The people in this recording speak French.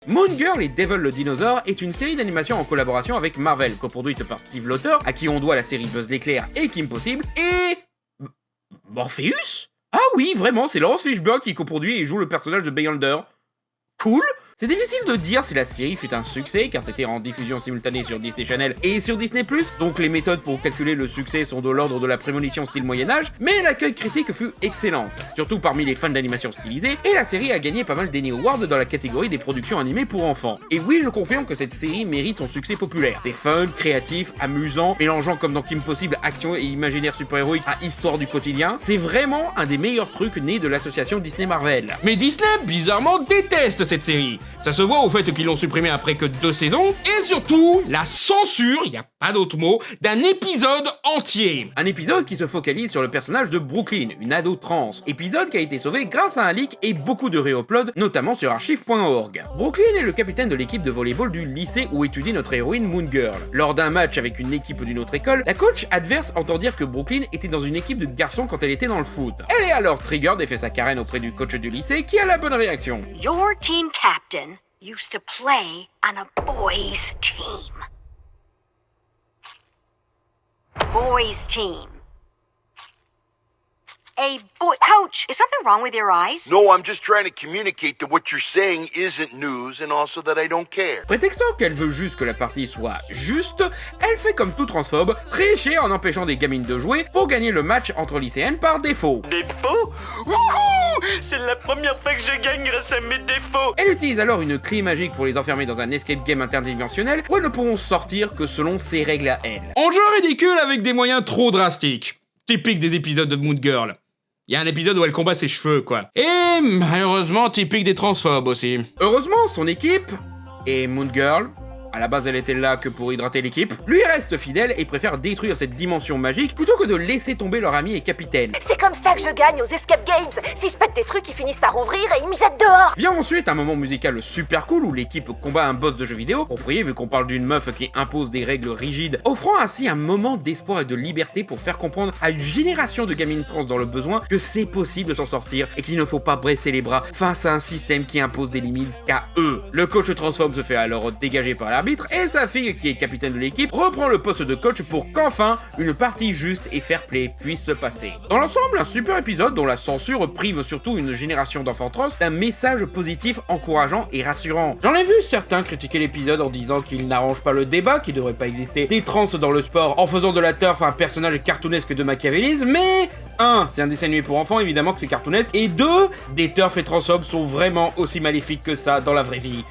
Moon Girl et Devil le dinosaure est une série d'animation en collaboration avec Marvel, coproduite par Steve Lauter, à qui on doit la série Buzz l'éclair et Kim Possible, et... Morpheus? Ah oui, vraiment, c'est Laurence Fishburne qui coproduit et joue le personnage de Beyonder. Cool. C'est difficile de dire si la série fut un succès, car c'était en diffusion simultanée sur Disney Channel et sur Disney+, donc les méthodes pour calculer le succès sont de l'ordre de la prémonition style Moyen-Âge, mais l'accueil critique fut excellente, surtout parmi les fans d'animation stylisée, et la série a gagné pas mal d'Annie Awards dans la catégorie des productions animées pour enfants. Et oui, je confirme que cette série mérite son succès populaire. C'est fun, créatif, amusant, mélangeant comme dans Kim Possible action et imaginaire super-héroïque à histoire du quotidien, c'est vraiment un des meilleurs trucs nés de l'association Disney-Marvel. Mais Disney, bizarrement, déteste cette série. Ça se voit au fait qu'ils l'ont supprimée après que 2 saisons, et surtout, la censure, y a pas d'autre mot, d'un épisode entier. Un épisode qui se focalise sur le personnage de Brooklyn, une ado trans. Épisode qui a été sauvé grâce à un leak et beaucoup de réuploads, notamment sur archive.org. Brooklyn est le capitaine de l'équipe de volleyball du lycée où étudie notre héroïne Moon Girl. Lors d'un match avec une équipe d'une autre école, la coach adverse entend dire que Brooklyn était dans une équipe de garçons quand elle était dans le foot. Elle est alors triggered et fait sa carène auprès du coach du lycée qui a la bonne réaction. Your team captain used to play on a boys' team. Boys' team. A boy... Coach, is something wrong with your eyes? No, I'm just trying to communicate that what you're saying isn't news and also that I don't care. Prétextant qu'elle veut juste que la partie soit juste, elle fait comme tout transphobe, tricher en empêchant des gamines de jouer pour gagner le match entre lycéennes par défaut. Défaut? Wouhou! C'est la première fois que je gagne grâce à mes défauts. Elle utilise alors une clé magique pour les enfermer dans un escape game interdimensionnel où elles ne pourront sortir que selon ses règles à elle. En jeu ridicule avec des moyens trop drastiques. Typique des épisodes de Moon Girl. Il y a un épisode où elle combat ses cheveux, quoi. Et malheureusement typique des transphobes aussi. Heureusement, son équipe, et Moon Girl, à la base elle était là que pour hydrater l'équipe, lui reste fidèle et préfère détruire cette dimension magique plutôt que de laisser tomber leur ami et capitaine. C'est comme ça que je gagne aux escape games. Si je pète des trucs, ils finissent par ouvrir et ils me jettent dehors. Vient ensuite un moment musical super cool où l'équipe combat un boss de jeu vidéo, approprié vu qu'on parle d'une meuf qui impose des règles rigides, offrant ainsi un moment d'espoir et de liberté pour faire comprendre à une génération de gamines trans dans le besoin que c'est possible de s'en sortir et qu'il ne faut pas baisser les bras face à un système qui impose des limites qu'à eux. Le coach transphobe se fait alors dégager par l'arbitre et sa fille, qui est capitaine de l'équipe, reprend le poste de coach pour qu'enfin une partie juste et fair play puisse se passer. Dans l'ensemble, un super épisode dont la censure prive surtout une génération d'enfants trans d'un message positif, encourageant et rassurant. J'en ai vu certains critiquer l'épisode en disant qu'il n'arrange pas le débat, qu'il devrait pas exister des trans dans le sport en faisant de la turf un personnage cartoonesque de machiavélisme, mais 1. C'est un dessin animé pour enfants, évidemment que c'est cartoonesque, et 2. Des turfs et transphobes sont vraiment aussi maléfiques que ça dans la vraie vie.